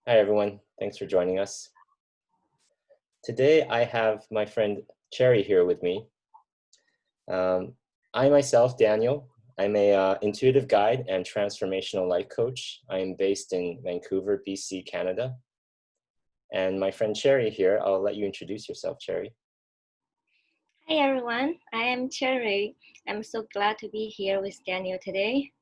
Hi, everyone. Thanks for joining us. Today, I have my friend Cherry here with me. I myself, Daniel, I'm a intuitive guide and transformational life coach. I am based in Vancouver, BC, Canada. And my friend Cherry here, I'll let you introduce yourself, Cherry. Hi everyone, I am Cherry. I'm so glad to be here with Daniel today.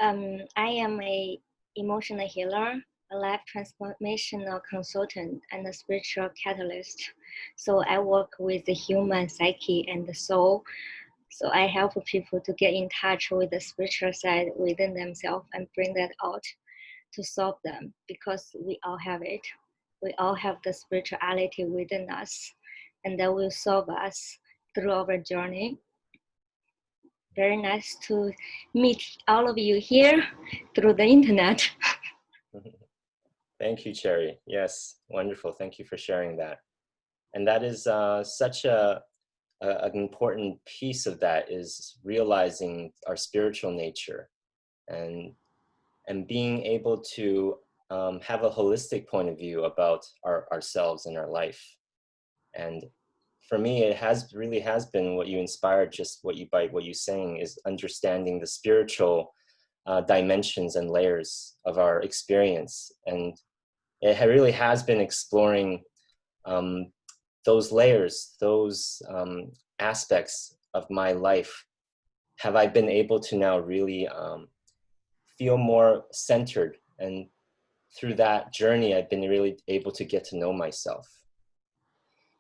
I am a emotional healer, a life transformational consultant, and a spiritual catalyst. So I work with the human psyche and the soul. So I help people to get in touch with the spiritual side within themselves and bring that out to solve them because we all have it. We all have the spirituality within us, and that will solve us through our journey. Very nice to meet all of you here through the internet. Thank you, Cherry. Yes, wonderful. Thank you for sharing that. And that is such an important piece of that is realizing our spiritual nature and being able to have a holistic point of view about ourselves and our life. And for me, it really has been what you inspired, just by what you saying is understanding the spiritual dimensions and layers of our experience. And it really has been exploring um, those layers, those aspects of my life. Have I been able to now really feel more centered, and through that journey I've been really able to get to know myself.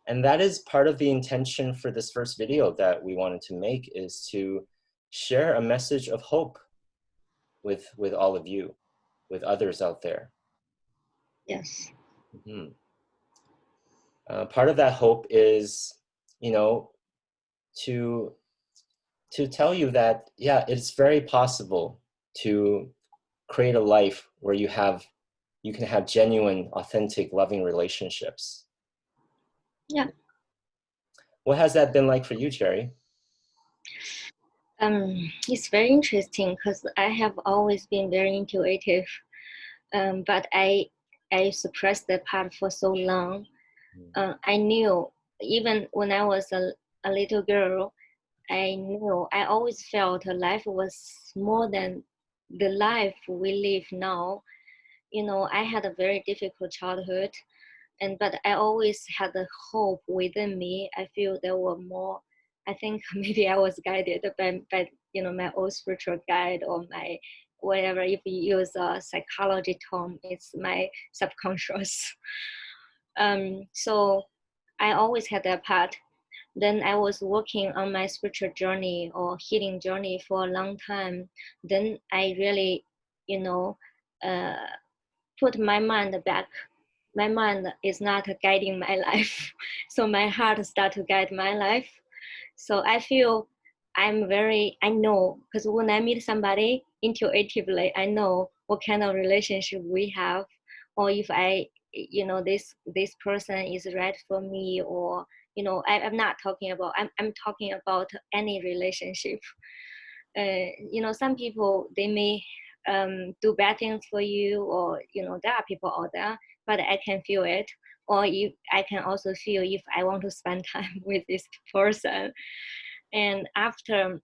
And that is part of the intention for this first video that we wanted to make, is to share a message of hope with all of you, with others out there. Yes. Mm-hmm. Part of that hope is, you know, to tell you that, yeah, it's very possible to create a life where you can have genuine, authentic, loving relationships. Yeah. What has that been like for you, Cherry? It's very interesting because I have always been very intuitive, but I suppressed that part for so long. I knew even when I was a little girl, I knew I always felt life was more than the life we live now. I had a very difficult childhood, but I always had the hope within me. I feel there were more. I think maybe I was guided by my old spiritual guide or my whatever. If you use a psychology term, it's my subconscious. So I always had that part. Then I was working on my spiritual journey or healing journey for a long time. Then I really, you know, uh, put my mind back. My mind is not guiding my life. So my heart start to guide my life. So I feel I know, because when I meet somebody intuitively, I know what kind of relationship we have, or if this person is right for me, or I'm not talking about, I'm talking about any relationship. Some people, they may do bad things for you, or there are people out there, but I can feel it. Or if I can also feel if I want to spend time with this person. And after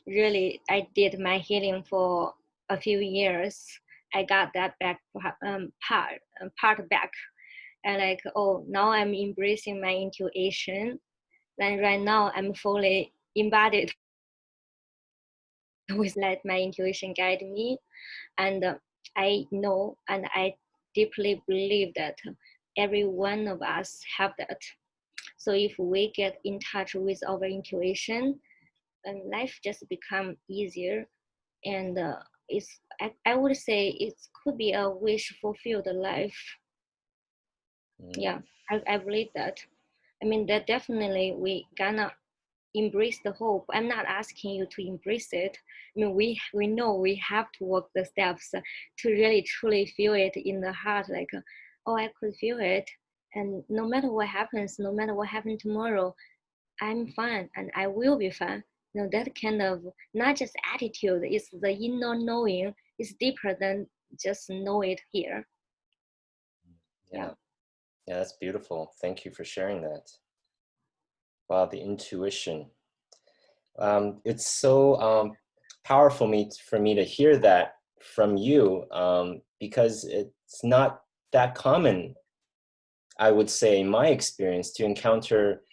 really I did my healing for a few years, I got that back, part back. And like, oh, now I'm embracing my intuition. And right now I'm fully embodied with let my intuition guide me. And I know and I deeply believe that every one of us have that. So if we get in touch with our intuition, and life just become easier. And I would say it could be a wish fulfilled life. Yeah, I believe that. I mean, that definitely we gonna embrace the hope. I'm not asking you to embrace it. I mean, we know we have to walk the steps to really truly feel it in the heart. Like, oh, I could feel it, and no matter what happens, no matter what happens tomorrow, I'm fine, and I will be fine. That kind of not just attitude. It's the inner knowing. It's deeper than just know it here. Yeah. Yeah. Yeah, that's beautiful. Thank you for sharing that. Wow, the intuition. It's so powerful for me to hear that from you, because it's not that common, I would say, in my experience, to encounter.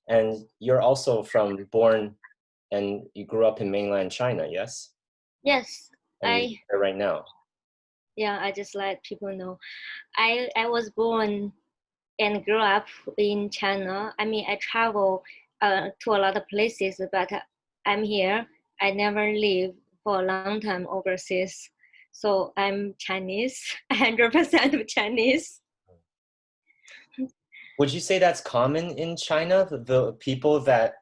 And you're also born and you grew up in mainland China, yes? Yes, And you live I there right now. yeah, I just let people know. I was born and grew up in China. I mean, I travel to a lot of places, but I'm here. I never live for a long time overseas. So I'm Chinese, 100% of Chinese. Would you say that's common in China? The people that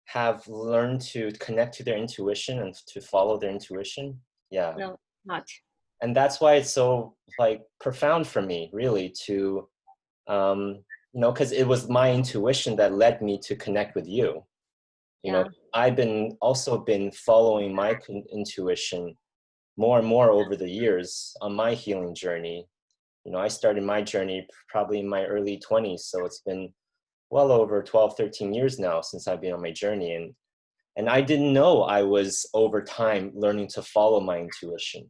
have learned to connect to their intuition and to follow their intuition? Yeah. No, not. And that's why it's so like profound for me, really, to because it was my intuition that led me to connect with you. You know, Yeah. I've been also been following my intuition more and more over the years on my healing journey. You know, I started my journey probably in my early 20s, so it's been well over 12, 13 years now since I've been on my journey. And I didn't know I was over time learning to follow my intuition.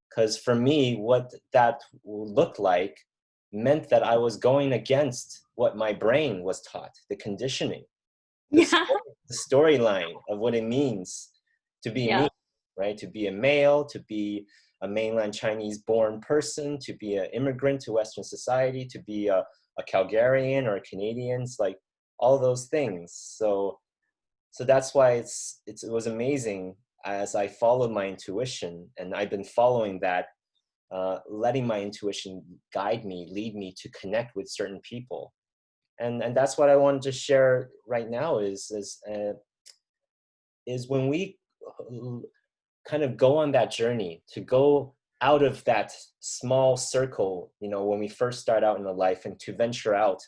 Because for me, what that looked like meant that I was going against what my brain was taught, the conditioning, the, Yeah. the storyline of what it means to be me, Yeah. right? To be a male, to be a mainland Chinese born person, to be an immigrant to Western society, to be a Calgarian or a Canadian, it's like all those things. So that's why it was amazing as I followed my intuition, and I've been following that, letting my intuition guide me, lead me to connect with certain people. And that's what I wanted to share right now is when we kind of go on that journey to go out of that small circle, when we first start out in the life, and to venture out,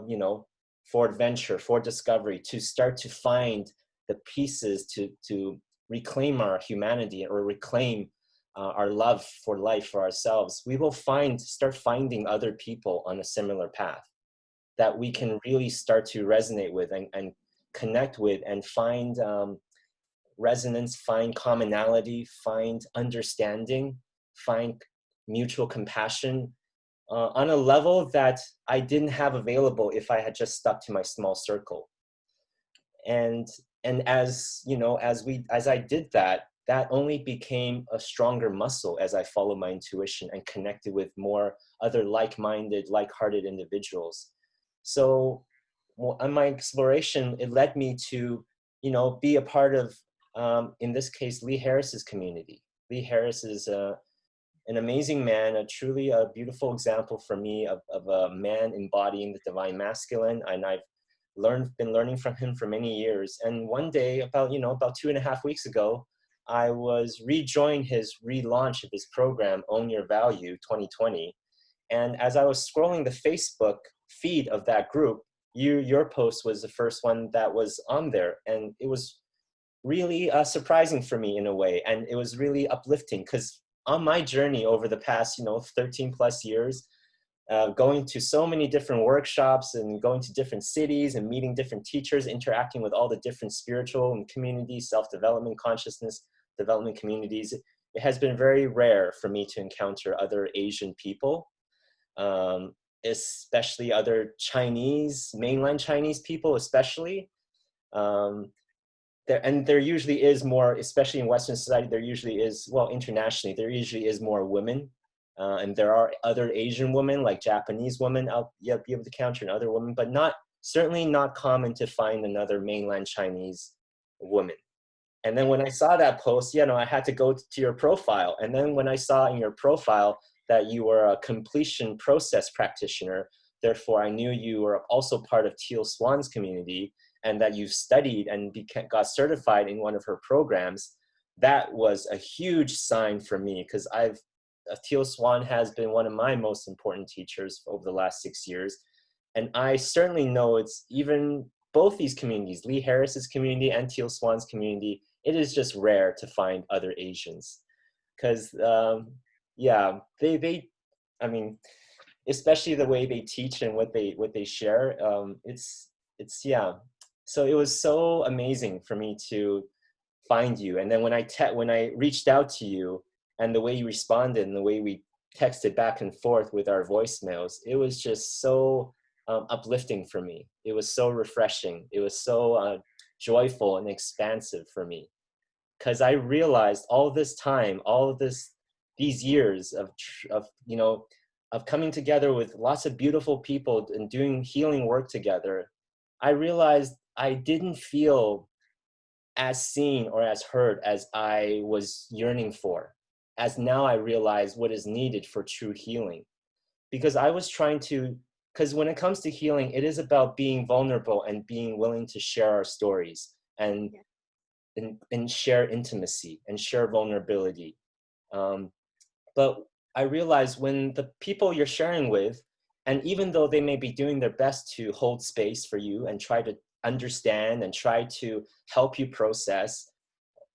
you know, for adventure, for discovery, to start to find the pieces to reclaim our humanity or reclaim our love for life, for ourselves. We will start finding other people on a similar path that we can really start to resonate with and connect with, and find resonance, find commonality, find understanding, find mutual compassion, on a level that I didn't have available if I had just stuck to my small circle. And as I did that, that only became a stronger muscle as I followed my intuition and connected with more other like-minded, like-hearted individuals. So on my exploration, it led me to, be a part of, in this case, Lee Harris's community. Lee Harris is an amazing man, a truly a beautiful example for me of a man embodying the divine masculine. And I've been learning from him for many years. And one day, about 2.5 weeks ago, I was rejoining his relaunch of his program, Own Your Value 2020. And as I was scrolling the Facebook feed of that group, your post was the first one that was on there. And it was really surprising for me in a way. And it was really uplifting, because on my journey over the past, 13 plus years, going to so many different workshops and going to different cities and meeting different teachers, interacting with all the different spiritual and communities, self-development, consciousness development communities, it has been very rare for me to encounter other Asian people, especially other Chinese, mainland Chinese people, especially. Um, there usually is more, especially in Western society, there usually is, well, internationally, there usually is more women. And there are other Asian women, like Japanese women, I'll be able to counter, and other women, but certainly not common to find another mainland Chinese woman. And then when I saw that post, I had to go to your profile. And then when I saw in your profile that you were a completion process practitioner, therefore I knew you were also part of Teal Swan's community, and that you've studied and got certified in one of her programs. That was a huge sign for me, because Teal Swan has been one of my most important teachers over the last 6 years. And I certainly know it's even both these communities, Lee Harris's community and Teal Swan's community, it is just rare to find other Asians. Because, yeah, I mean, especially the way they teach and what they share. It's yeah. So it was so amazing for me to find you. And then when I reached out to you, and the way you responded and the way we texted back and forth with our voicemails, it was just so uplifting for me. It was so refreshing. It was so joyful and expansive for me, because I realized all this time, these years of of coming together with lots of beautiful people and doing healing work together, I realized I didn't feel as seen or as heard as I was yearning for. As now I realize what is needed for true healing. Because I was trying to, because when it comes to healing, it is about being vulnerable and being willing to share our stories and share intimacy and share vulnerability. Um, but I realize when the people you're sharing with, and even though they may be doing their best to hold space for you and try to understand and try to help you process,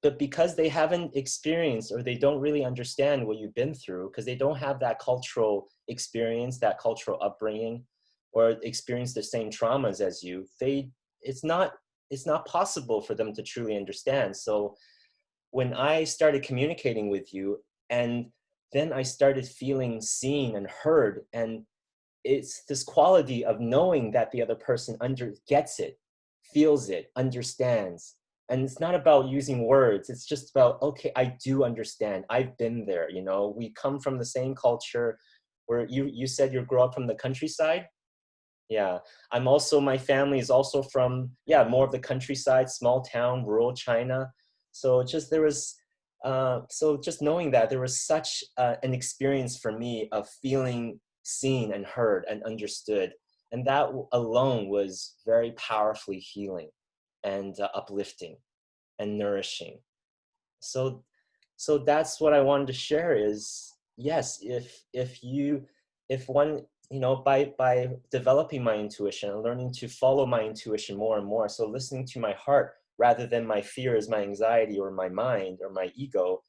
but because they haven't experienced or they don't really understand what you've been through, because they don't have that cultural experience, that cultural upbringing, or experience the same traumas as you, it's not it's not possible for them to truly understand. So when I started communicating with you, and then I started feeling seen and heard, and it's this quality of knowing that the other person gets it, feels it, understands. And it's not about using words. It's just about, okay, I do understand. I've been there. We come from the same culture. Where you said you grew up from the countryside. Yeah, my family is also from, yeah, more of the countryside, small town, rural China. So just there was, so just knowing that there was such an experience for me of feeling seen and heard and understood. And that alone was very powerfully healing and uplifting and nourishing. So that's what I wanted to share is, yes, if one, by developing my intuition and learning to follow my intuition more and more, so listening to my heart rather than my fears, my anxiety, or my mind or my ego,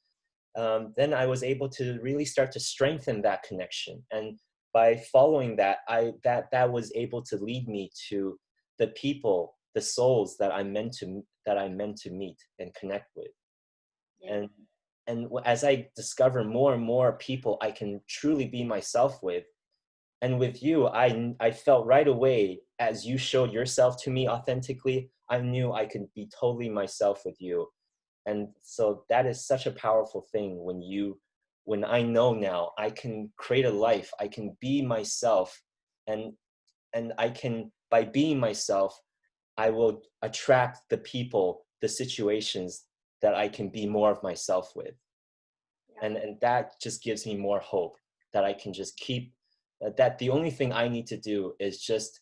then I was able to really start to strengthen that connection. And by following that, that was able to lead me to the people, the souls that I'm meant to meet and connect with. Yeah. And as I discover more and more people I can truly be myself with, and with you, I felt right away, as you showed yourself to me authentically, I knew I could be totally myself with you. And so that is such a powerful thing when I know now I can create a life, I can be myself, and I can, by being myself, I will attract the people, the situations that I can be more of myself with. Yeah. And that just gives me more hope that I can just keep, that the only thing I need to do is just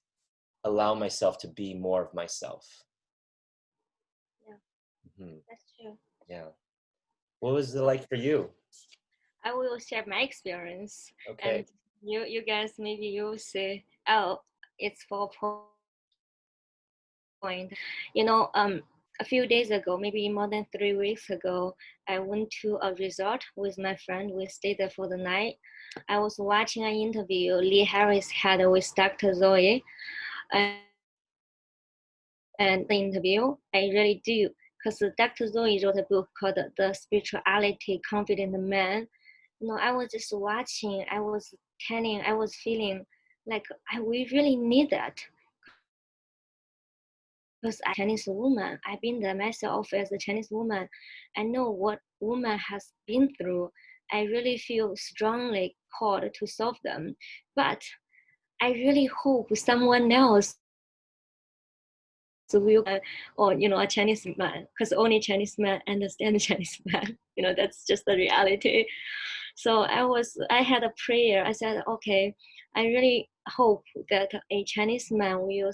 allow myself to be more of myself. Yeah, Mhm. that's true. Yeah. What was it So like for you? I will share my experience, Okay. and you guys maybe you say, oh, it's 4 point. You know, a few days ago, maybe more than 3 weeks ago, I went to a resort with my friend. We stayed there for the night. I was watching an interview Lee Harris had with Dr. Zoe, and the interview, I really do. Because Dr. Zoe wrote a book called The Spirituality Confident Man. I was just watching, I was feeling like we really need that. Because I'm a Chinese woman, I've been there myself as a Chinese woman. I know what woman has been through. I really feel strongly called to solve them. But I really hope someone else will, or a Chinese man, because only Chinese men understand Chinese man. That's just the reality. So I had a prayer. I said, okay, I really hope that a Chinese man will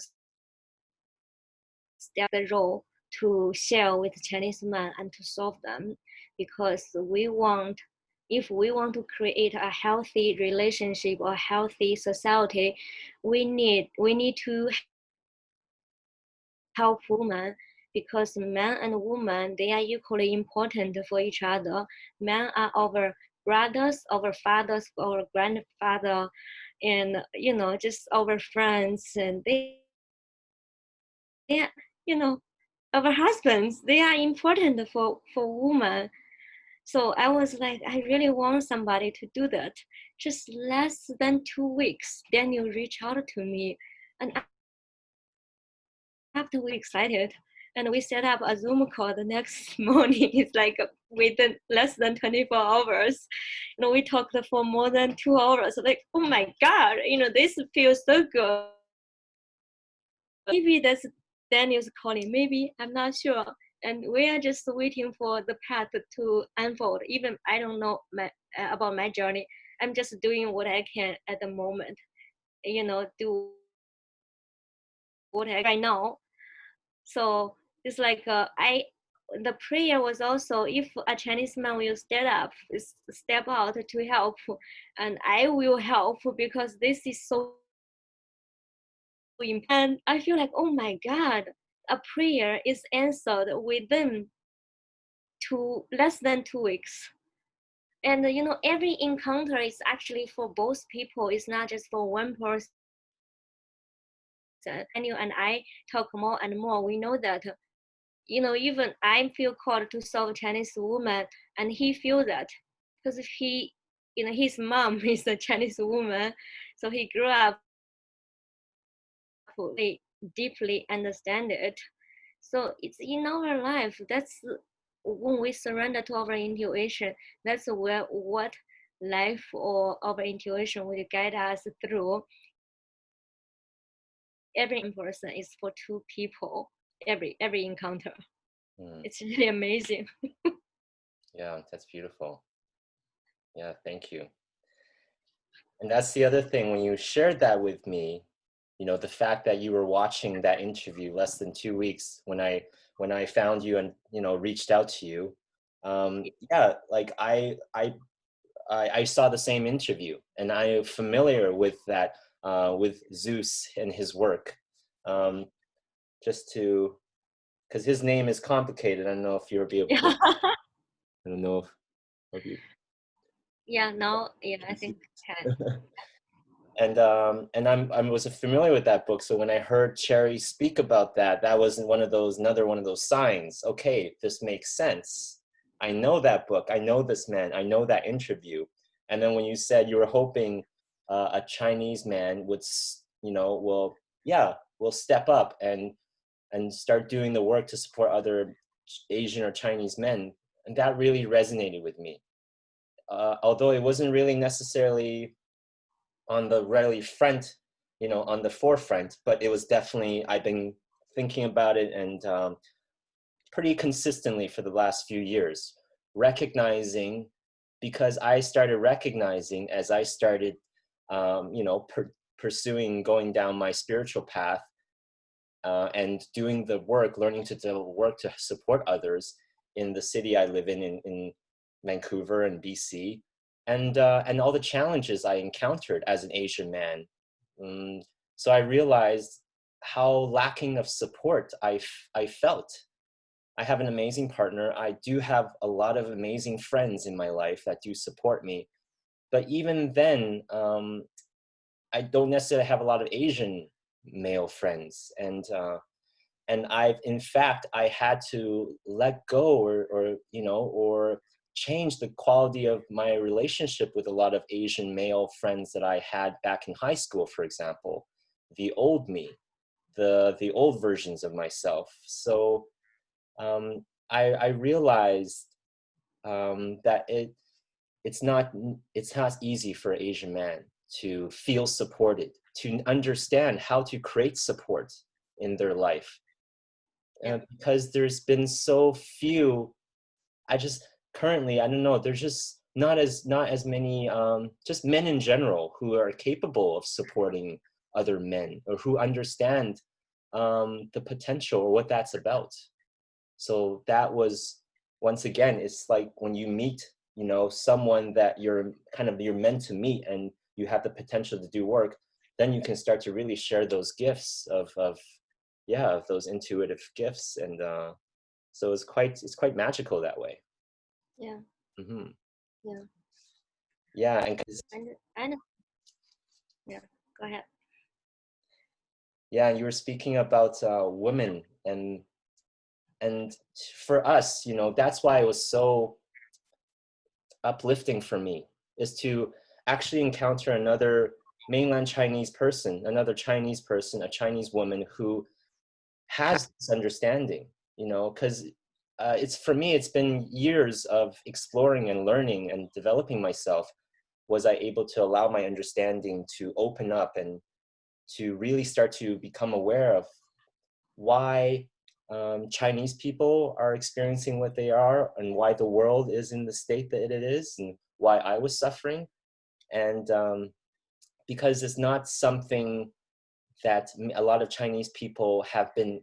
step the role to share with Chinese men and to solve them, because if we want to create a healthy relationship or healthy society, we need to help women, because men and women, they are equally important for each other. Men are our brothers, our fathers, our grandfather, and just our friends, and they our husbands, they are important for women. So I was like, I really want somebody to do that. Just less than 2 weeks, Daniel reached out to me, and after we excited, and we set up a Zoom call the next morning. It's like within less than 24 hours. We talked for more than 2 hours. Like, oh my God, this feels so good. Maybe that's Daniel's calling. Maybe, I'm not sure. And we are just waiting for the path to unfold. Even I don't know about my journey. I'm just doing what I can at the moment. Do what I right now. So it's like the prayer was also, if a Chinese man will step out to help, and I will help, because this is so important. And I feel like, oh my God, a prayer is answered within less than 2 weeks. And every encounter is actually for both people. It's not just for one person. Daniel and I talk more and more. We know that even I feel called to serve Chinese woman, and he feel that, because if his mom is a Chinese woman, so he grew up they deeply understand it. So it's in our life. That's when we surrender to our intuition. That's where what life or our intuition will guide us through. Every person is for two people. Every encounter. It's really amazing. Yeah, that's beautiful. Yeah, thank you. And that's the other thing, when you shared that with me, the fact that you were watching that interview less than 2 weeks when I found you and reached out to you. Yeah, like I saw the same interview, and I'm familiar with that, with Zeus and his work. Just to, because his name is complicated. I don't know if you'll be able to. I don't know if you. Yeah, no, yeah, I think can. And I was familiar with that book. So when I heard Cherry speak about that, that was another one of those signs. Okay, this makes sense. I know that book. I know this man. I know that interview. And then when you said you were hoping a Chinese man would, will step up and start doing the work to support other Asian or Chinese men, and that really resonated with me. Although it wasn't really necessarily on the really front, on the forefront, but it was definitely, I've been thinking about it, and pretty consistently for the last few years, recognizing, because I started recognizing as I started, pursuing going down my spiritual path, and doing the work, learning to do work to support others in the city I live in Vancouver and BC, and all the challenges I encountered as an Asian man. So I realized how lacking of support I felt. I have an amazing partner. I do have a lot of amazing friends in my life that do support me. But even then, I don't necessarily have a lot of Asian male friends. And in fact, I had to let go, or change the quality of my relationship with a lot of Asian male friends that I had back in high school, for example, the old me, the old versions of myself. So I realized that it's not easy for an Asian man to feel supported, to understand how to create support in their life, Yeah, because there's been so few. I just currently, I don't know, there's just not as many, just men in general who are capable of supporting other men, or who understand the potential or what that's about. So that was, once again, it's like when you meet, someone that you're meant to meet, and you have the potential to do work, then you can start to really share those gifts of those intuitive gifts. And so it's quite magical that way. yeah, Hmm. yeah. Yeah, and 'cause, I know. Yeah, go ahead. Yeah, you were speaking about women, and for us, you know, that's why it was so uplifting for me, is to actually encounter another mainland Chinese person, another Chinese person, a Chinese woman who has this understanding, you know, because it's, for me, it's been years of exploring and learning and developing myself. Was I able to allow my understanding to open up and to really start to become aware of why Chinese people are experiencing what they are, and why the world is in the state that it is, and why I was suffering. And because it's not something that a lot of Chinese people have been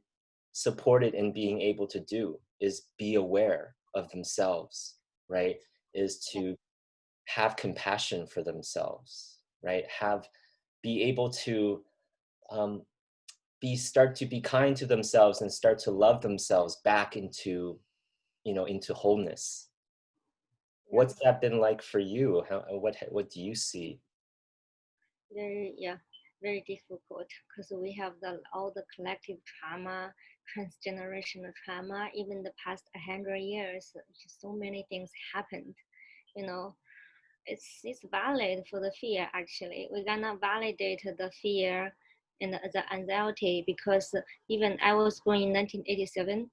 supported in being able to do, is be aware of themselves, right? Is to have compassion for themselves, right? Be able to um, start to be kind to themselves and start to love themselves back into, you know, into wholeness. Yeah, What's that been like for you? What do you see? very, yeah, very difficult because we have all the collective trauma, transgenerational trauma. Even the past 100 years, just so many things happened. You know, it's valid for the fear. Actually, we cannot validate the fear and the anxiety, because even I was born in 1987.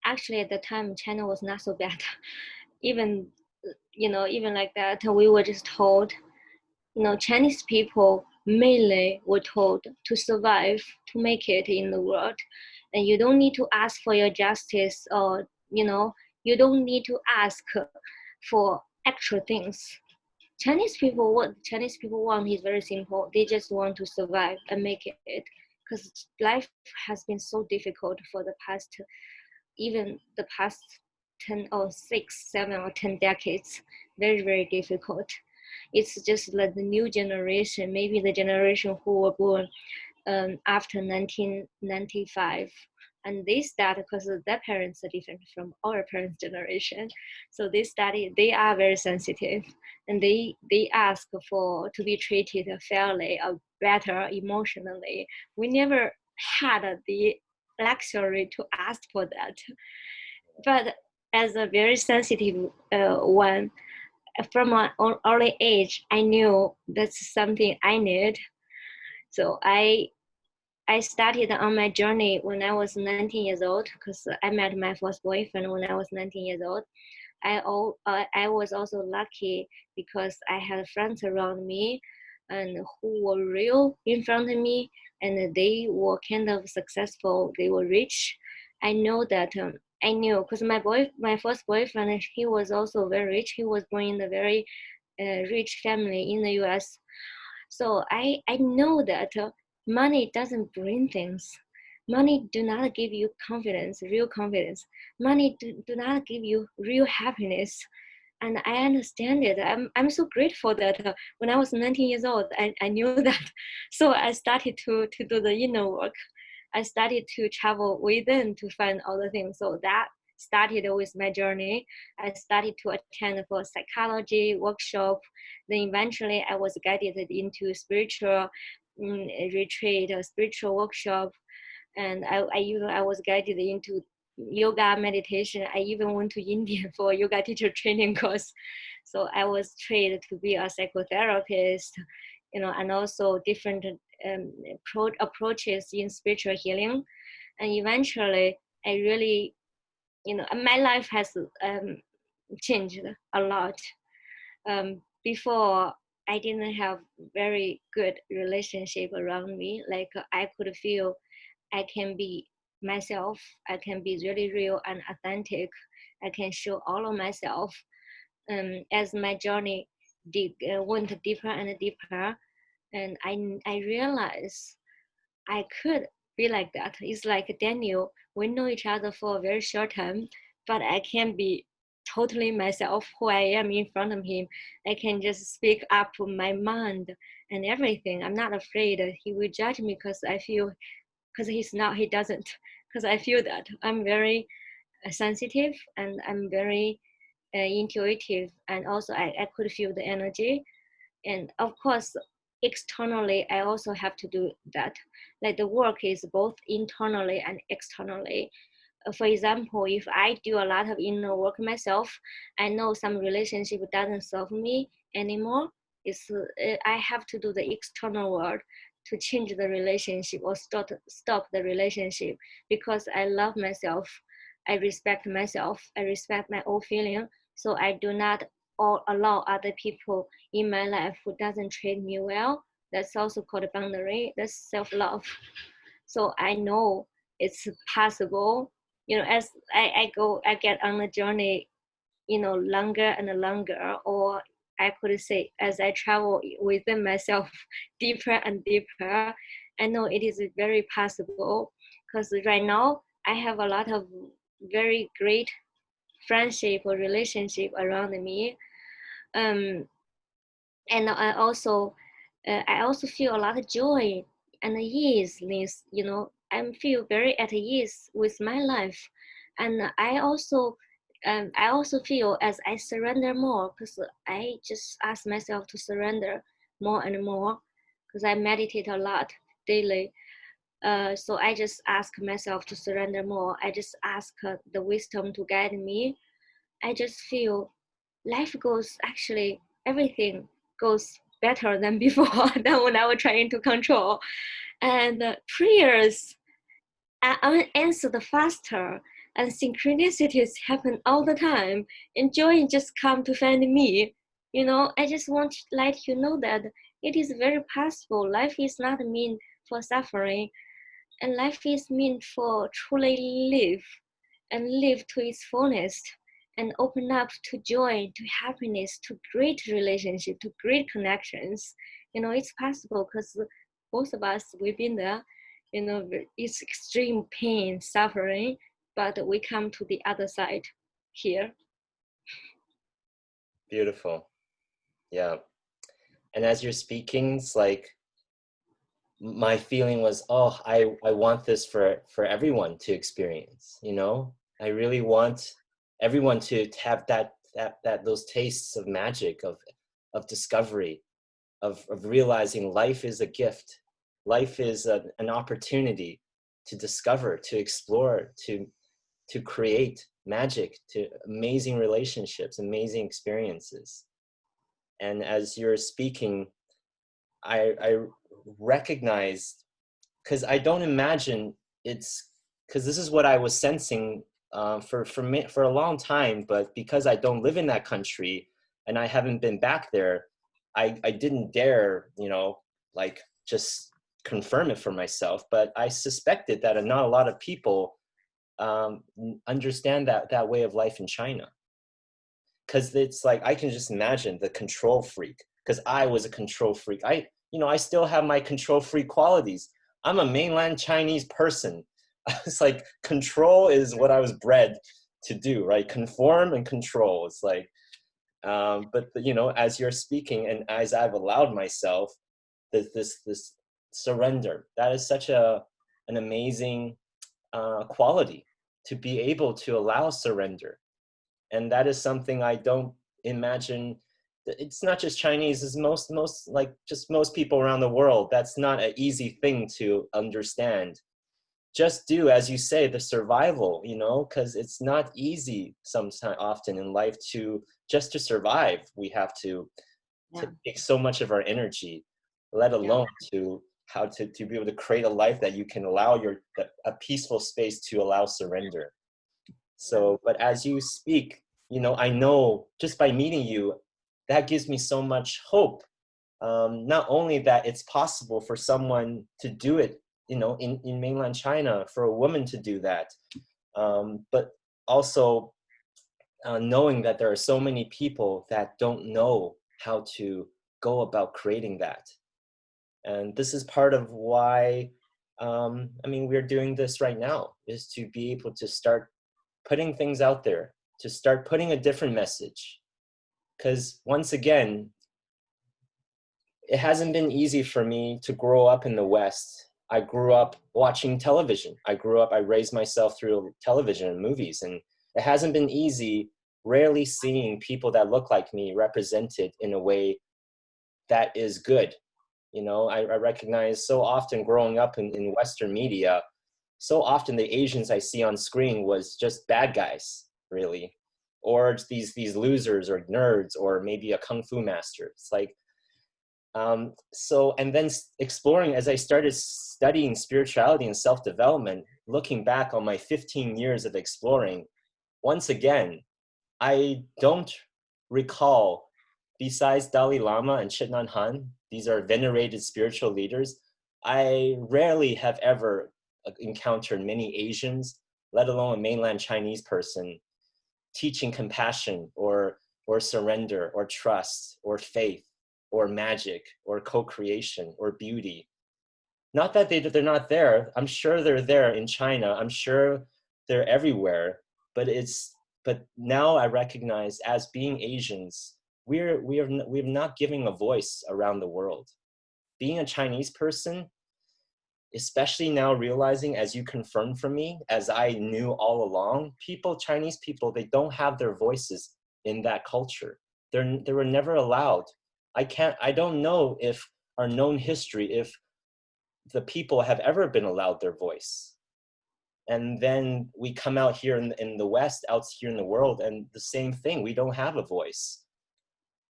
Actually, at the time, China was not so bad. Even, even like that, we were just told, Chinese people mainly were told to survive, to make it in the world, and you don't need to ask for your justice, or you don't need to ask for extra things. What Chinese people want is very simple. They just want to survive and make it, because life has been so difficult for the past, even the past 10 or 6, 7 or 10 decades. Very, very difficult. It's just like the new generation, maybe the generation who were born after 1995, and they start, because their parents are different from our parents generation, so they are very sensitive, and they ask for to be treated fairly or better emotionally. We never had the luxury to ask for that, but as a very sensitive one, from an early age, I knew that's something I need. So I started on my journey when I was 19 years old, because I met my first boyfriend when I was 19 years old. I was also lucky because I had friends around me and who were real in front of me, and they were kind of successful. They were rich. I know that I knew because my first boyfriend, he was also very rich. He was born in a very rich family in the U.S. So I know that money doesn't bring things. Money do not give you confidence, real confidence. Money do not give you real happiness. And I understand it. I'm so grateful that when I was 19 years old, I knew that. So I started to do the inner work. I started to travel within to find all the things. So that started with my journey. I started to attend for psychology workshop. Then eventually I was guided into spiritual retreat, a spiritual workshop. And I was guided into yoga meditation. I even went to India for a yoga teacher training course. So I was trained to be a psychotherapist, and also different approaches in spiritual healing. And eventually, I really, my life has changed a lot. Before, I didn't have very good relationship around me. Like I could feel I can be myself. I can be really real and authentic. I can show all of myself. As my journey went deeper and deeper, and I realized I could be like that. It's like Daniel. We know each other for a very short time, but I can be totally myself, who I am in front of him. I can just speak up my mind and everything. I'm not afraid he will judge me because I feel, because he's not, he doesn't, because I feel that I'm very sensitive and I'm very intuitive, and also I could feel the energy. And of course, externally, I also have to do that. Like the work is both internally and externally. For example, if I do a lot of inner work myself, I know some relationship doesn't serve me anymore. I have to do the external work to change the relationship or stop the relationship, because I love myself, I respect myself, I respect my own feeling. So I do not allow other people in my life who doesn't treat me well. That's also called a boundary. That's self-love. So I know it's possible. As I get on the journey, longer and longer, or I could say as I travel within myself deeper and deeper, I know it is very possible, because right now I have a lot of very great friendship or relationship around me. um, and I also feel a lot of joy and easiness. I feel very at ease with my life. And I also feel as I surrender more, because I just ask myself to surrender more and more, because I meditate a lot daily. So I just ask myself to surrender more. I just ask the wisdom to guide me. I just feel life goes, actually everything goes better than before, than when I was trying to control. And prayers are answered faster, and synchronicities happen all the time, and joy just come to find me. I just want to let you know that it is very possible. Life is not meant for suffering, and life is meant for truly live, and live to its fullest, and open up to joy, to happiness, to great relationship, to great connections. It's possible, because both of us, we've been there. It's extreme pain, suffering, but we come to the other side here. Beautiful. Yeah. And as you're speaking, it's like my feeling was, oh, I want this for everyone to experience, I really want everyone to have that those tastes of magic, of discovery, of realizing life is a gift. Life is an opportunity to discover, to explore, to create magic, to amazing relationships, amazing experiences. And as you're speaking, I recognized, because I don't imagine it's, because this is what I was sensing for a long time, but because I don't live in that country and I haven't been back there, I didn't dare, like just confirm it for myself. But I suspected that not a lot of people understand that way of life in China, because it's like I can just imagine the control freak, because I was a control freak. I still have my control freak qualities. I'm a mainland Chinese person. It's like control is what I was bred to do, right? Conform and control. It's like, but as you're speaking and as I've allowed myself this surrender, that is such an amazing quality, to be able to allow surrender. And that is something I don't imagine. It's not just Chinese, it's most like just most people around the world. That's not an easy thing to understand. Just do, as you say, the survival, because it's not easy sometimes, often in life, to just to survive. We have to take so much of our energy, let alone to how to be able to create a life that you can allow a peaceful space to allow surrender. So, but as you speak, I know just by meeting you, that gives me so much hope. Not only that it's possible for someone to do it, in mainland China, for a woman to do that, but also knowing that there are so many people that don't know how to go about creating that. And this is part of why, we're doing this right now, is to be able to start putting things out there, to start putting a different message. Because once again, it hasn't been easy for me to grow up in the West. I grew up watching television. I raised myself through television and movies, and it hasn't been easy, rarely seeing people that look like me represented in a way that is good. You know, I recognize so often growing up in Western media, so often the Asians I see on screen was just bad guys, really, or these losers or nerds, or maybe a kung fu master. It's like, so, and then exploring as I started studying spirituality and self-development, looking back on my 15 years of exploring, once again, I don't recall, besides Dalai Lama and Thich Nhat Hanh, these are venerated spiritual leaders, I rarely have ever encountered many Asians, let alone a mainland Chinese person, teaching compassion or surrender or trust or faith or magic or co-creation or beauty. Not that they're not there. I'm sure they're there in China. I'm sure they're everywhere. But now I recognize, as being Asians, we're not giving a voice around the world. Being a Chinese person, especially now realizing, as you confirmed for me, as I knew all along, Chinese people, they don't have their voices in that culture. They were never allowed. I don't know if our known history, if the people have ever been allowed their voice. And then we come out here in the West, out here in the world, and the same thing, we don't have a voice.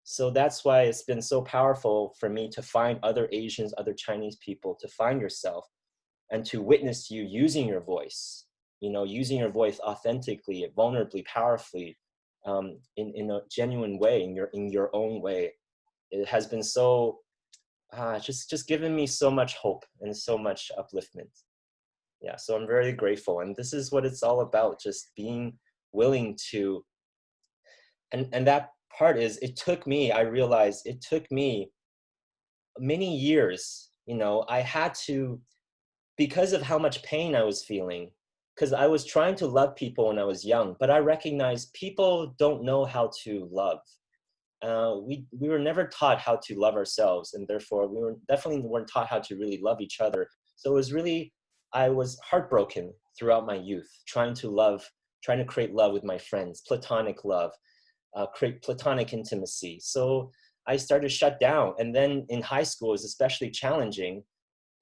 So that's why it's been so powerful for me to find other Asians, other Chinese people, to find yourself and to witness you using your voice, you know, using your voice authentically, vulnerably, powerfully, in a genuine way, in your own way. It has been so, just given me so much hope and so much upliftment. Yeah, so I'm very grateful. And this is what it's all about, just being willing to, and that part is, I realized it took me many years, you know, I had to, because of how much pain I was feeling, because I was trying to love people when I was young, but I recognized people don't know how to love. We were never taught how to love ourselves, and therefore we were definitely weren't taught how to really love each other. So it was really, I was heartbroken throughout my youth, trying to create love with my friends, platonic love, create platonic intimacy. So I started to shut down. And then in high school, it was especially challenging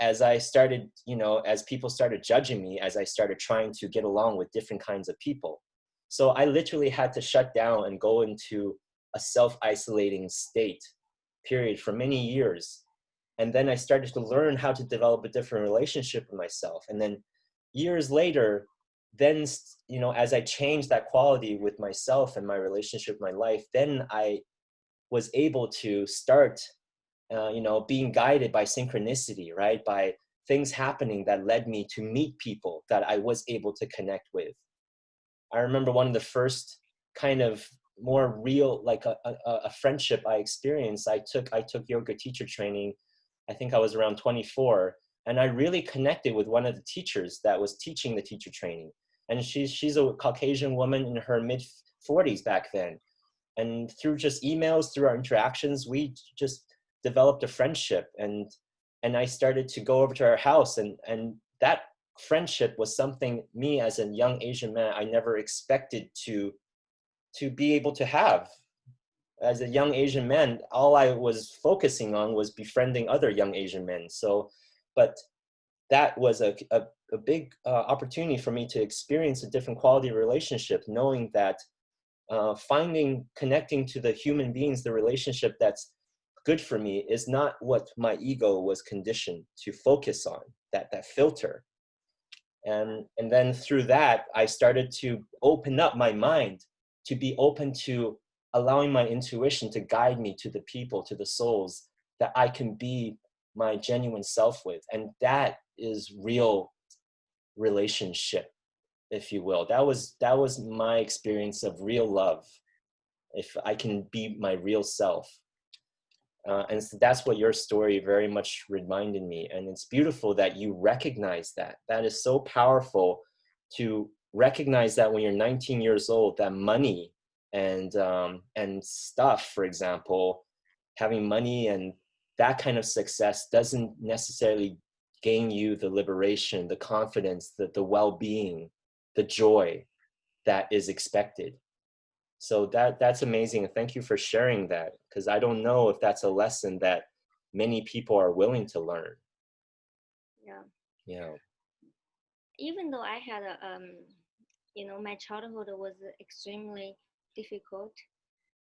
as I started, you know, as people started judging me, as I started trying to get along with different kinds of people. So I literally had to shut down and go into a self-isolating state period for many years. And then I started to learn how to develop a different relationship with myself. And then years later, then, you know, as I changed that quality with myself and my relationship, my life, then I was able to start, you know, being guided by synchronicity, right? By things happening that led me to meet people that I was able to connect with. I remember one of the first kind of more real, like a friendship I experienced. I took yoga teacher training. I think I was around 24, and I really connected with one of the teachers that was teaching the teacher training. And she's a Caucasian woman in her mid 40s back then. And through just emails, through our interactions, we just developed a friendship. And I started to go over to her house, and that friendship was something, me as a young Asian man, I never expected to be able to have. As a young Asian man, all I was focusing on was befriending other young Asian men. So, but that was a big opportunity for me to experience a different quality of relationship, knowing that connecting to the human beings, the relationship that's good for me is not what my ego was conditioned to focus on, that filter. And then through that, I started to open up my mind to be open to allowing my intuition to guide me to the people, to the souls that I can be my genuine self with. And that is real relationship, if you will. That was my experience of real love, if I can be my real self. And so that's what your story very much reminded me. And it's beautiful that you recognize that. That is so powerful, to recognize that when you're 19 years old, that money and stuff, for example, having money and that kind of success doesn't necessarily gain you the liberation, the confidence, the well-being, the joy that is expected. So that's amazing. Thank you for sharing that, because I don't know if that's a lesson that many people are willing to learn. Yeah. Yeah. Even though I had a my childhood was extremely difficult,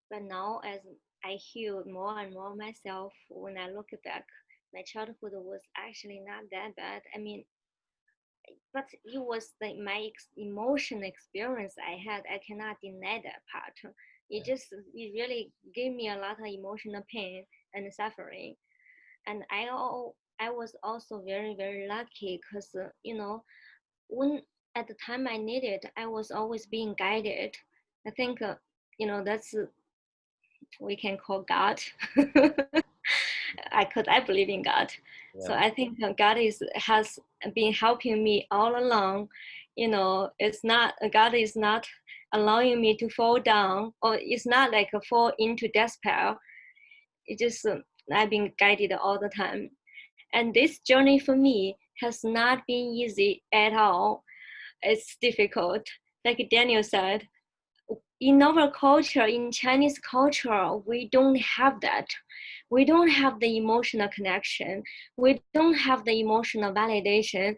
but now as I heal more and more myself, when I look back, my childhood was actually not that bad. I mean, but it was my emotion experience I had. I cannot deny that part. It really gave me a lot of emotional pain and suffering. And I was also very, very lucky because when at the time I needed, I was always being guided. I think that's we can call God. I believe in God, so Yeah. I think God has been helping me all along. It's not God is not allowing me to fall down, or it's not like a fall into despair. It just I've been guided all the time, and this journey for me has not been easy at all. It's difficult, like Daniel said. In our culture, in Chinese culture, we don't have that. We don't have the emotional connection. We don't have the emotional validation.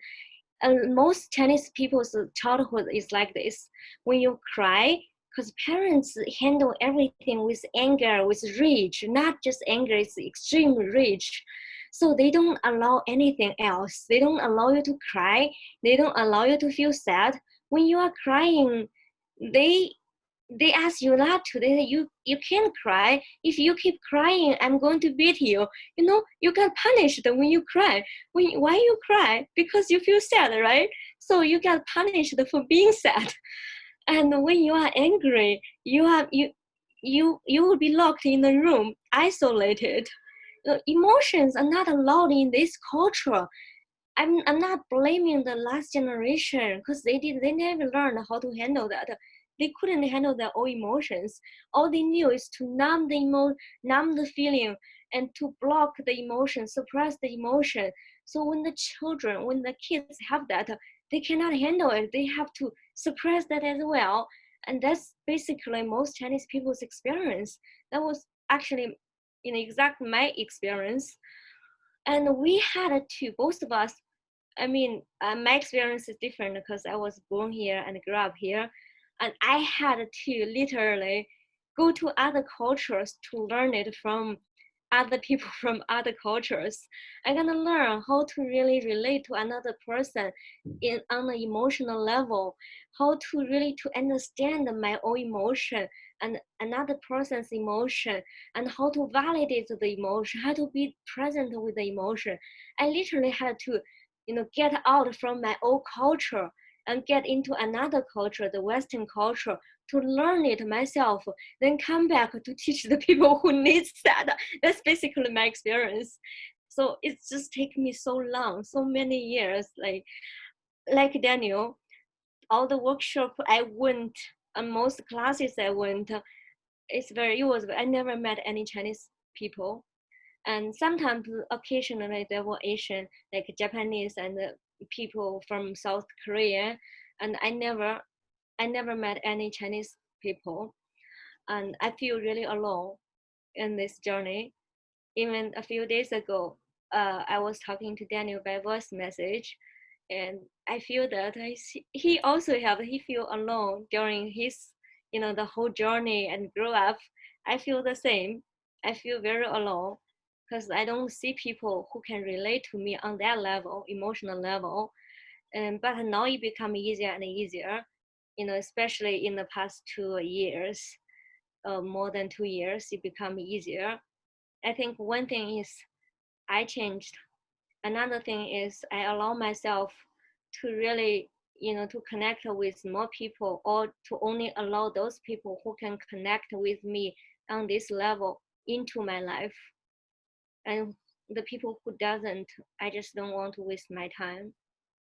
And most Chinese people's childhood is like this. When you cry, because parents handle everything with anger, with rage, not just anger, it's extreme rage. So they don't allow anything else. They don't allow you to cry. They don't allow you to feel sad. When you are crying, they they ask you not to. They say you can't cry. If you keep crying, I'm going to beat you. You get punished when you cry. Why you cry? Because you feel sad, right? So you get punished for being sad. And when you are angry, you will be locked in the room, isolated. Emotions are not allowed in this culture. I'm not blaming the last generation because they never learned how to handle that. They couldn't handle their own emotions. All they knew is to numb the feeling, and to block the emotion, suppress the emotion. So when the kids have that, they cannot handle it. They have to suppress that as well. And that's basically most Chinese people's experience. That was actually exact my experience. And we had to, both of us, I mean, my experience is different because I was born here and grew up here, and I had to literally go to other cultures to learn it from other people from other cultures. I'm gonna learn how to really relate to another person on an emotional level, how to really to understand my own emotion and another person's emotion, and how to validate the emotion, how to be present with the emotion. I literally had to get out from my old culture and get into another culture, the Western culture, to learn it myself, then come back to teach the people who needs that. That's basically my experience. So it's just taken me so long, so many years. Like Daniel, all the workshop I went, and most classes I went, I never met any Chinese people. And sometimes occasionally there were Asian, like Japanese and people from South Korea, and I never met any Chinese people. And I feel really alone in this journey. Even a few days ago, I was talking to Daniel by voice message, and I feel that he feel alone during his the whole journey and grow up. I feel the same. I feel very alone because I don't see people who can relate to me on that level, emotional level. And but now it become easier and easier, especially in the past 2 years, more than 2 years, it become easier. I think one thing is I changed. Another thing is I allow myself to really, to connect with more people, or to only allow those people who can connect with me on this level into my life. And the people who doesn't, I just don't want to waste my time.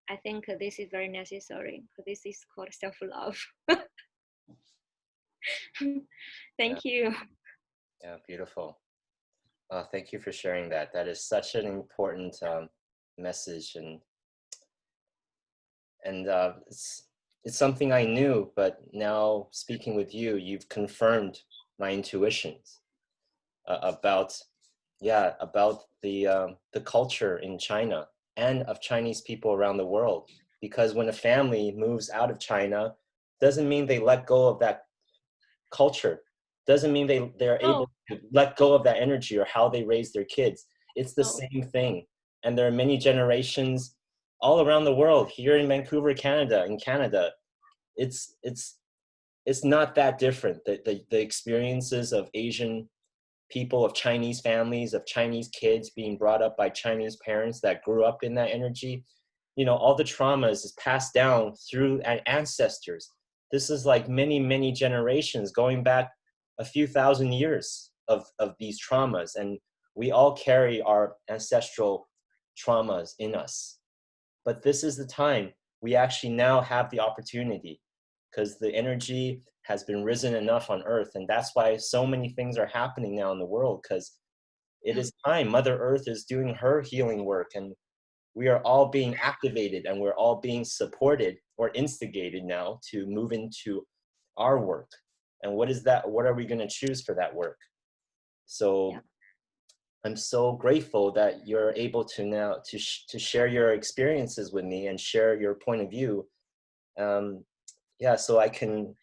I think this is very necessary because this is called self-love. Yeah. Thank you. Yeah. Beautiful. Thank you for sharing that. That is such an important message, and it's something I knew, but now speaking with you, you've confirmed my intuitions about yeah, about the culture in China and of Chinese people around the world. Because when a family moves out of China, doesn't mean they let go of that culture. Doesn't mean they're Oh, able to let go of that energy or how they raise their kids. It's the no. same thing. And there are many generations all around the world, here in Vancouver, Canada, in Canada. It's it's it's not that different. The experiences of Asian people, of Chinese families, of Chinese kids being brought up by Chinese parents that grew up in that energy, all the traumas is passed down through ancestors. This is like many, many generations going back a few thousand years of these traumas. And we all carry our ancestral traumas in us. But this is the time we actually now have the opportunity, because the energy has been risen enough on earth. And that's why so many things are happening now in the world, because it Yeah, is time. Mother Earth is doing her healing work, and we are all being activated, and we're all being supported or instigated now to move into our work. And what is that? What are we going to choose for that work? yeah, So I'm so grateful that you're able to now to share your experiences with me and share your point of view. Um, yeah, so I can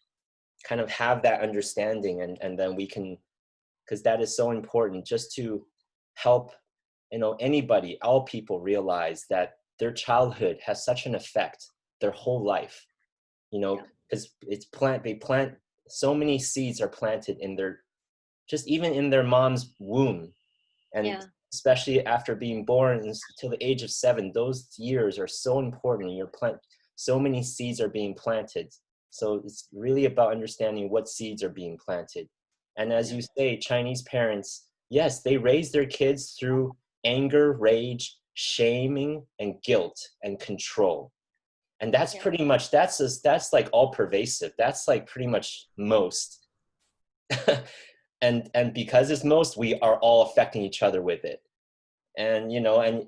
kind of have that understanding, and then we can, because that is so important, just to help anybody, all people, realize that their childhood has such an effect their whole life. yeah, Because they plant, so many seeds are planted in their, just even in their mom's womb. And yeah, especially after being born until the age of 7, those years are so important. So many seeds are being planted. So it's really about understanding what seeds are being planted. And as yeah, you say, Chinese parents, yes, they raise their kids through anger, rage, shaming, and guilt and control. And that's yeah, pretty much, that's like all pervasive. That's like pretty much most. And because it's most, we are all affecting each other with it. And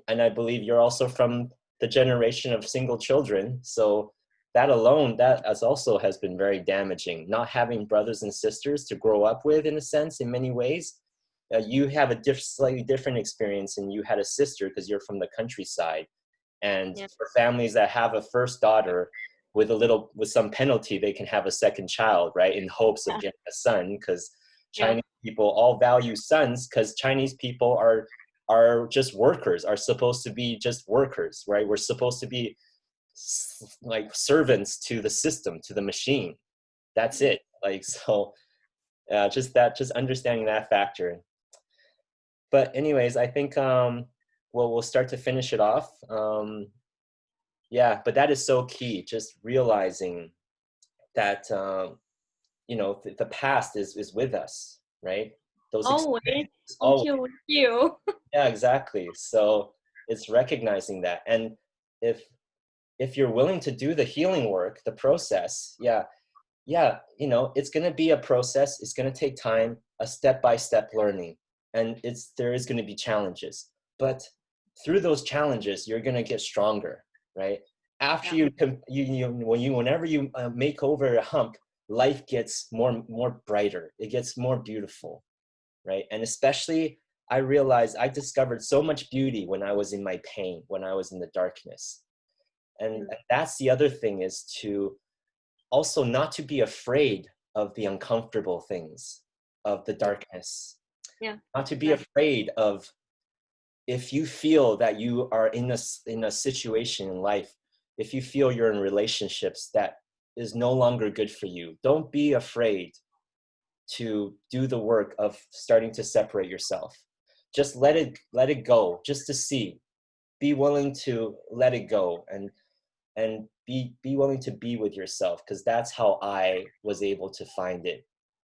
and I believe you're also from the generation of single children, so that alone, that as also has been very damaging, not having brothers and sisters to grow up with, in a sense, in many ways. You have a slightly different experience, and you had a sister because you're from the countryside. And yeah, for families that have a first daughter, with some penalty, they can have a second child, right, in hopes of yeah, getting a son, because yeah, Chinese people all value sons, because Chinese people are just workers, are supposed to be just workers, right? We're supposed to be like servants to the system, to the machine. That's yeah. it. Like, so just understanding that factor. But anyways, I think well, we'll start to finish it off. Yeah, but that is so key, just realizing that the past is with us, right? Those Always experiences always. until with you. Yeah, exactly. So it's recognizing that. And if if you're willing to do the healing work, the process, yeah, yeah, it's going to be a process. It's going to take time, a step-by-step learning. And there is going to be challenges. But through those challenges, you're going to get stronger, right? After Yeah, whenever you make over a hump, life gets more brighter. It gets more beautiful, right? And especially, I realized I discovered so much beauty when I was in my pain, when I was in the darkness. And mm, that's the other thing, is to also not to be afraid of the uncomfortable things, of the yeah, darkness, yeah, not to be right. afraid of, if you feel that you are in a situation in life, if you feel you're in relationships that is no longer good for you, don't be afraid to do the work of starting to separate yourself. Just let it go, just to see. Be willing to let it go, and be willing to be with yourself, because that's how I was able to find it.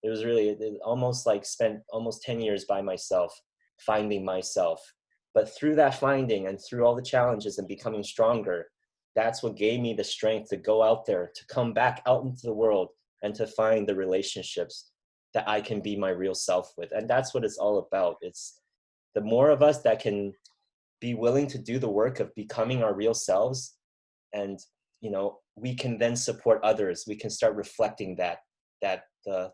It was really, it almost like spent almost 10 years by myself, finding myself. But through that finding and through all the challenges and becoming stronger, that's what gave me the strength to go out there, to come back out into the world, and to find the relationships that I can be my real self with. And that's what it's all about. It's the more of us that can be willing to do the work of becoming our real selves, and we can then support others. We can start reflecting that the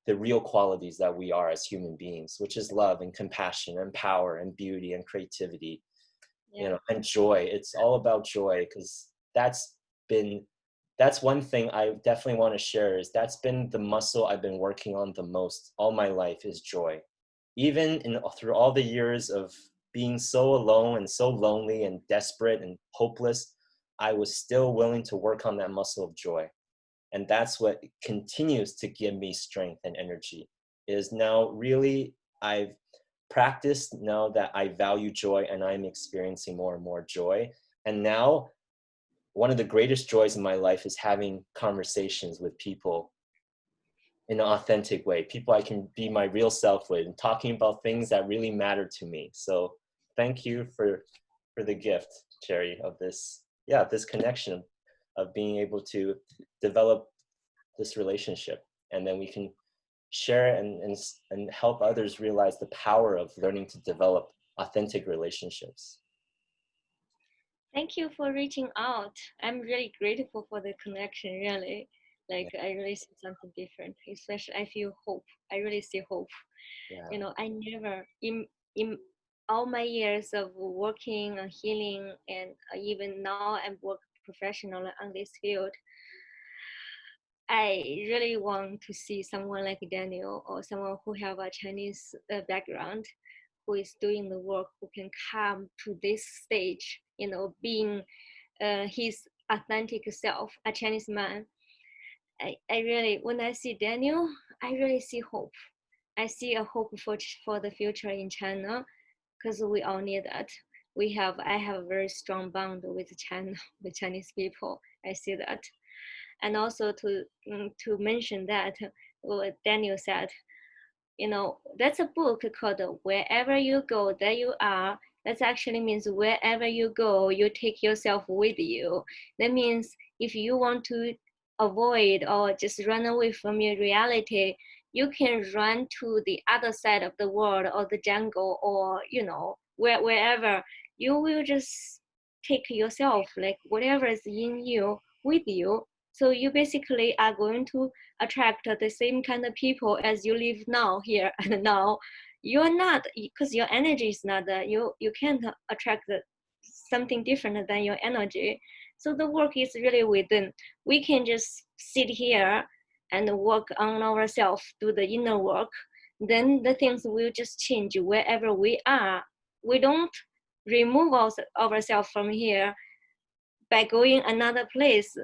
the real qualities that we are as human beings, which is love and compassion and power and beauty and creativity, you Yeah. know, and joy. It's all about joy, because that's one thing I definitely want to share, is that's been the muscle I've been working on the most all my life, is joy. Even through all the years of being so alone and so lonely and desperate and hopeless, I was still willing to work on that muscle of joy. And that's what continues to give me strength and energy, is now really I've practiced now that I value joy, and I'm experiencing more and more joy. And now one of the greatest joys in my life is having conversations with people in an authentic way, people I can be my real self with, and talking about things that really matter to me. So thank you for the gift, Cherry, of this, yeah, this connection of being able to develop this relationship, and then we can share and help others realize the power of learning to develop authentic relationships. Thank you for reaching out. I'm really grateful for the connection, really. Yeah, Like I really see something different, especially I feel hope. I really see hope. yeah, You know, I never in all my years of working and healing, and even now I'm work professional on this field, I really want to see someone like Daniel, or someone who have a Chinese background, who is doing the work, who can come to this stage, you know, being his authentic self, a Chinese man. I really, when I see Daniel, I really see hope. I see a hope for the future in China, because we all need that. I have a very strong bond with China, with Chinese people. I see that. And also to mention that what Daniel said, you know, that's a book called Wherever You Go, There You Are. That actually means wherever you go, you take yourself with you. That means if you want to avoid or just run away from your reality, you can run to the other side of the world, or the jungle, or you know, wherever. You will just take yourself, like whatever is in you, with you. So you basically are going to attract the same kind of people as you live now here and now. You're not, because your energy is not that, you can't attract something different than your energy. So the work is really within. We can just sit here and work on ourselves, do the inner work, then the things will just change wherever we are. We don't remove ourselves from here by going another place,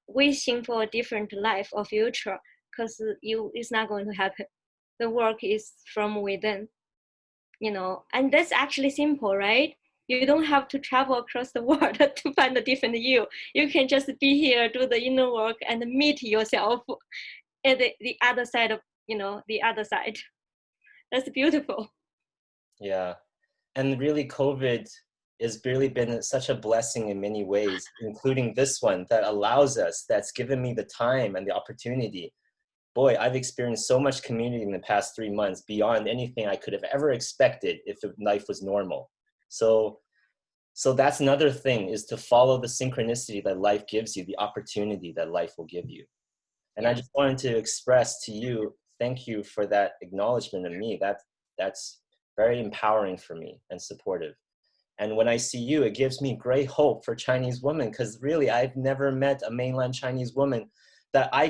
wishing for a different life or future, because it's not going to happen. The work is from within, you know, and that's actually simple, right? You don't have to travel across the world to find a different you. You can just be here, do the inner work, and meet yourself at the other side of, you know, the other side. That's beautiful. yeah. And really, COVID has really been such a blessing in many ways, including this one that allows us, that's given me the time and the opportunity. Boy, I've experienced so much community in the past 3 months beyond anything I could have ever expected if life was normal. So, so that's another thing, is to follow the synchronicity that life gives you, the opportunity that life will give you. And I Yeah. just wanted to express to you, thank you for that acknowledgement of me. That's very empowering for me and supportive. And when I see you, it gives me great hope for Chinese women, because really I've never met a mainland Chinese woman that I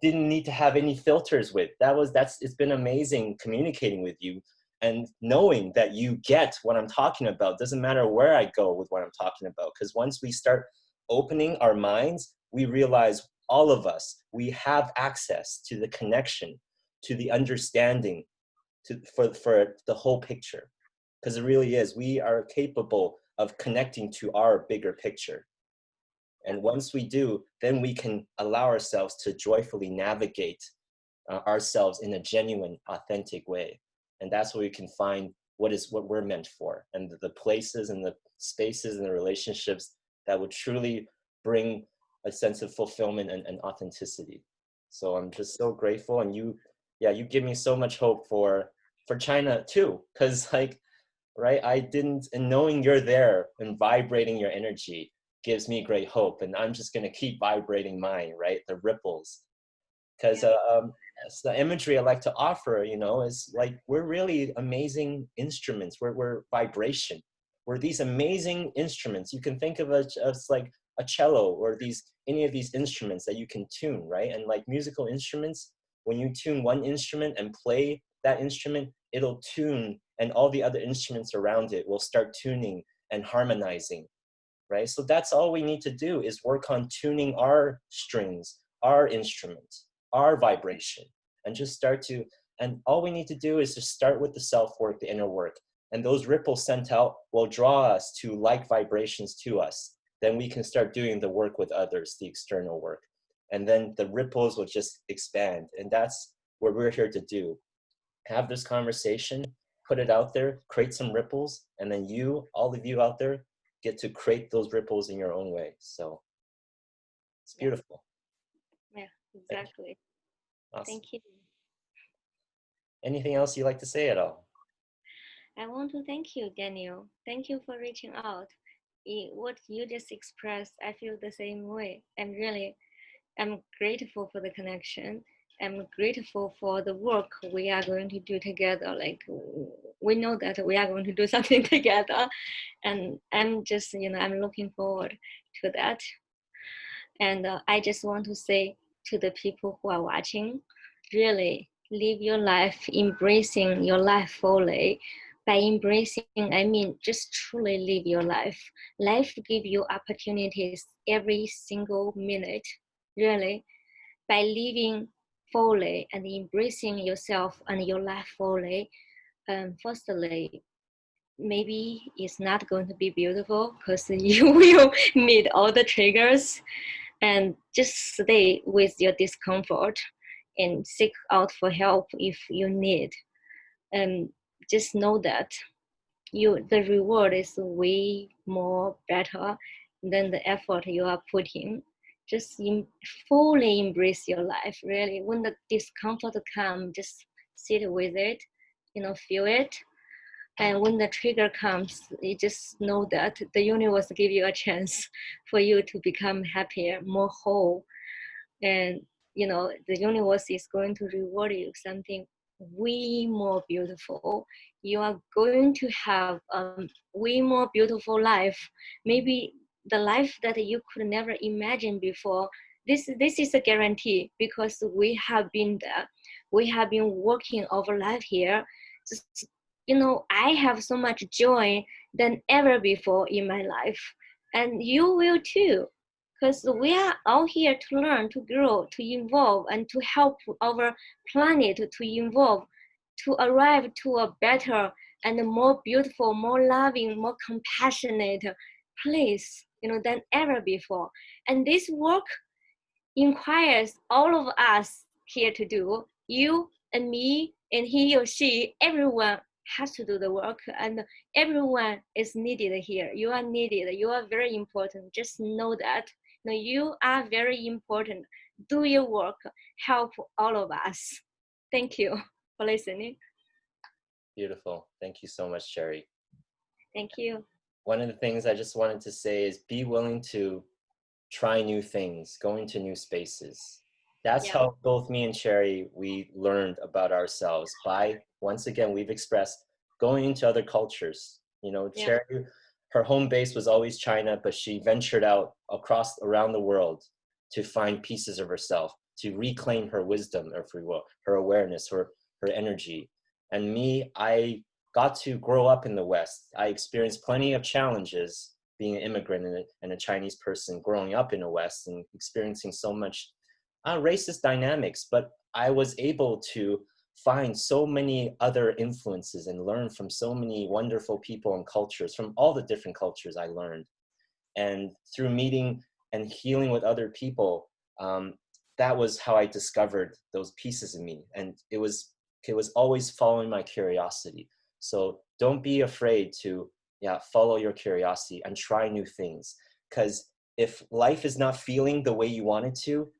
didn't need to have any filters with. It's been amazing communicating with you and knowing that you get what I'm talking about. Doesn't matter where I go with what I'm talking about, because once we start opening our minds, we realize all of us, we have access to the connection, to the understanding, for the whole picture. Because it really is, we are capable of connecting to our bigger picture. Yeah. And once we do, then we can allow ourselves to joyfully navigate ourselves in a genuine, authentic way. And that's where we can find what we're meant for, and the places and the spaces and the relationships that would truly bring a sense of fulfillment and authenticity. So I'm just so grateful. And you give me so much hope for China too. Because like, right, I didn't, and knowing you're there and vibrating your energy gives me great hope. And I'm just going to keep vibrating mine, right? The ripples. Because Yeah. Yes, the imagery I like to offer, is like we're really amazing instruments. We're vibration. We're these amazing instruments. You can think of it as like a cello or any of these instruments that you can tune, right? And like musical instruments, when you tune one instrument and play that instrument, it'll tune, and all the other instruments around it will start tuning and harmonizing, right? So that's all we need to do is work on tuning our strings, our instrument, our vibration, and just and all we need to do is just start with the self-work, the inner work. And those ripples sent out will draw us to like vibrations to us. Then we can start doing the work with others, the external work. And then the ripples will just expand. And that's what we're here to do. Have this conversation, put it out there, create some ripples, and then all of you out there, get to create those ripples in your own way. So it's Yeah, beautiful. yeah, Thank you. exactly. Awesome. Thank you. Anything else you'd like to say at all? I want to thank you, Daniel. Thank you for reaching out. What you just expressed, I feel the same way. I'm grateful for the connection. I'm grateful for the work we are going to do together. Like we know that we are going to do something together, and I'm just, I'm looking forward to that. And I just want to say to the people who are watching, really live your life, embracing your life fully. By embracing, I mean just truly live your life. Life give you opportunities every single minute, really. By living fully and embracing yourself and your life fully, firstly, maybe it's not going to be beautiful because you will meet all the triggers, and just stay with your discomfort and seek out for help if you need. And just know that the reward is way more better than the effort you are putting. Just fully embrace your life, really. When the discomfort comes, just sit with it, feel it. And when the trigger comes, you just know that the universe give you a chance for you to become happier, more whole. And the universe is going to reward you something way more beautiful. You are going to have a way more beautiful life, maybe the life that you could never imagine before. This is a guarantee, because we have been there. We have been working our life here. Just, I have so much joy than ever before in my life, and you will too, because we are all here to learn, to grow, to evolve, and to help our planet to evolve, to arrive to a better and a more beautiful, more loving, more compassionate place, than ever before. And this work inquires all of us here to do. You and me and he or she, everyone has to do the work, and everyone is needed here. You are needed. You are very important. Just know that. You are very important. Do your work. Help all of us. Thank you for listening. Beautiful. Thank you so much, Sherry. Thank you. One of the things I just wanted to say is be willing to try new things, go into new spaces. That's Yeah. how both me and Sherry, we learned about ourselves by, once again, we've expressed going into other cultures. Yeah. Sherry, her home base was always China, but she ventured out around the world to find pieces of herself, to reclaim her wisdom, or free will, her awareness, her energy. And me, I got to grow up in the West. I experienced plenty of challenges being an immigrant and a Chinese person growing up in the West and experiencing so much racist dynamics, but I was able to find so many other influences and learn from so many wonderful people and cultures, from all the different cultures I learned. And through meeting and healing with other people, that was how I discovered those pieces of me. And it was always following my curiosity. So don't be afraid to follow your curiosity and try new things. Because if life is not feeling the way you want it to,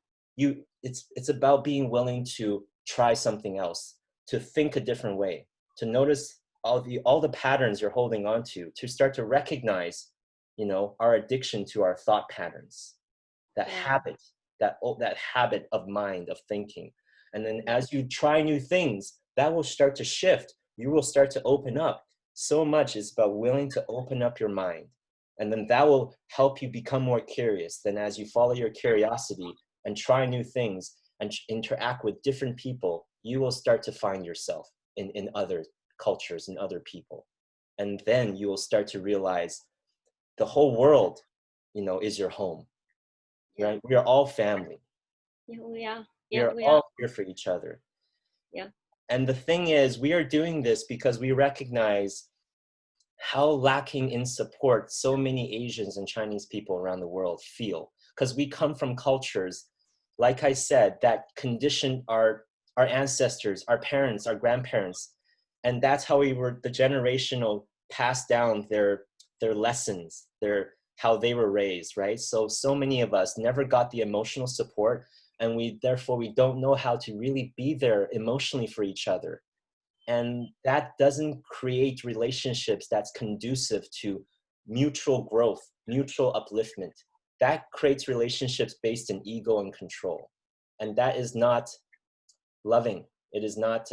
it's about being willing to try something else, to think a different way, to notice all the patterns you're holding on to start to recognize, our addiction to our thought patterns, that Yeah. habit, that habit of mind, of thinking. And then as you try new things, that will start to shift. You will start to open up. So much is about willing to open up your mind. And then that will help you become more curious. Then as you follow your curiosity and try new things and interact with different people, you will start to find yourself in other cultures and other people. And then you will start to realize the whole world, is your home, right? We are all family. Yeah, we are. We Yeah, are we are. all here for each other. Yeah. And the thing is, we are doing this because we recognize how lacking in support so many Asians and Chinese people around the world feel. Because we come from cultures, like I said, that conditioned our ancestors, our parents, our grandparents. And that's how we were, the generational passed down their lessons, how they were raised, right? So many of us never got the emotional support, and therefore we don't know how to really be there emotionally for each other. And that doesn't create relationships that's conducive to mutual growth, mutual upliftment. That creates relationships based in ego and control. And that is not loving. It is not,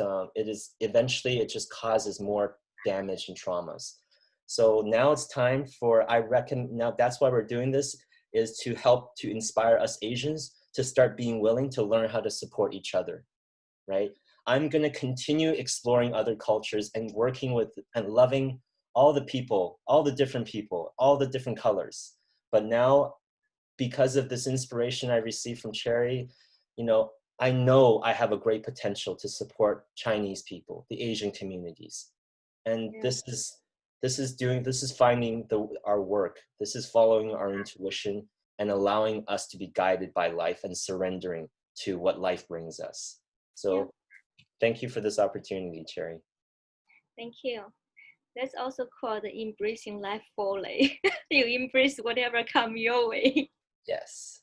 eventually it just causes more damage and traumas. So now it's time now that's why we're doing this, is to help to inspire us Asians to start being willing to learn how to support each other, right? I'm going to continue exploring other cultures and working with and loving all the people, all the different people, all the different colors. But now, because of this inspiration I received from Cherry, I know I have a great potential to support Chinese people, the Asian communities. And Yeah. this is finding our work. This is following our intuition and allowing us to be guided by life and surrendering to what life brings us. So thank you for this opportunity, Cherry. Thank you. That's also called embracing life fully. You embrace whatever come your way. Yes.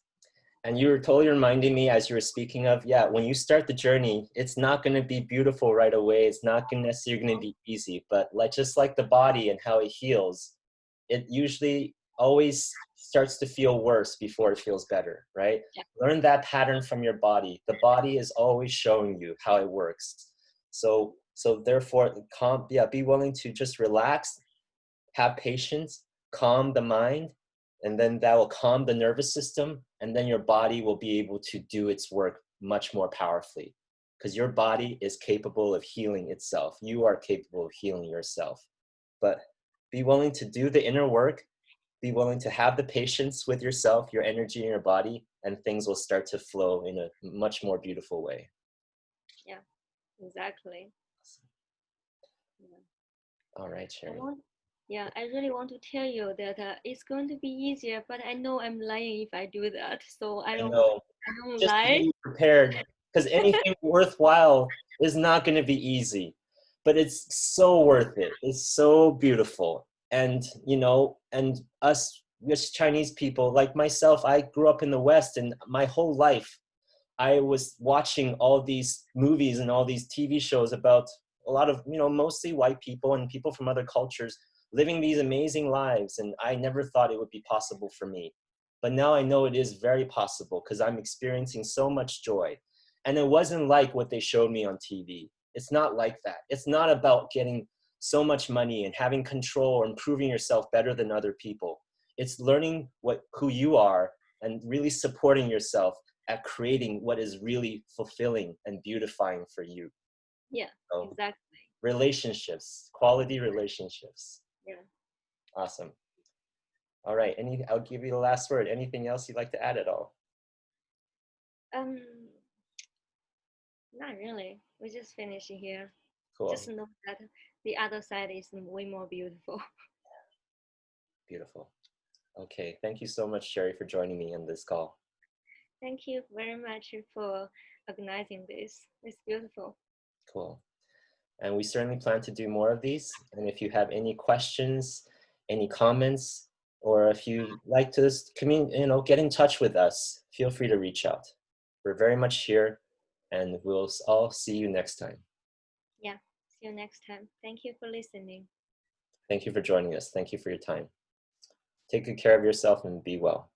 And you were totally reminding me, as you were speaking of, when you start the journey, it's not going to be beautiful right away. It's not necessarily going to be easy, but just like the body and how it heals, it usually always starts to feel worse before it feels better, right? Yeah. Learn that pattern from your body. The body is always showing you how it works. So therefore, be willing to just relax, have patience, calm the mind, and then that will calm the nervous system, and then your body will be able to do its work much more powerfully, because your body is capable of healing itself. You are capable of healing yourself. But be willing to do the inner work, be willing to have the patience with yourself, your energy, and your body, and things will start to flow in a much more beautiful way. Yeah, exactly. Yeah. All right, Cherry. I really want to tell you that it's going to be easier, but I know I'm lying if I do that. So I don't Just to lie. be prepared, because anything worthwhile is not going to be easy, but it's so worth it. It's so beautiful. And, and us Chinese people, like myself, I grew up in the West, and my whole life, I was watching all these movies and all these TV shows about a lot of, mostly white people and people from other cultures living these amazing lives. And I never thought it would be possible for me. But now I know it is very possible, because I'm experiencing so much joy. And it wasn't like what they showed me on TV. It's not like that. It's not about getting so much money and having control or improving yourself better than other people. It's learning who you are and really supporting yourself at creating what is really fulfilling and beautifying for you. Yeah, So, exactly. relationships, quality relationships. Yeah. Awesome. All right. I'll give you the last word. Anything else you'd like to add at all? Not really. We just finish here. Cool. Just know that the other side is way more beautiful. Beautiful. Okay. Thank you so much, Sherry, for joining me in this call. Thank you very much for organizing this. It's beautiful. Cool. And we certainly plan to do more of these. And if you have any questions, any comments, or if you like to get in touch with us, feel free to reach out. We're very much here, and we'll all see you next time. Yeah, see you next time. Thank you for listening. Thank you for joining us. Thank you for your time. Take good care of yourself and be well.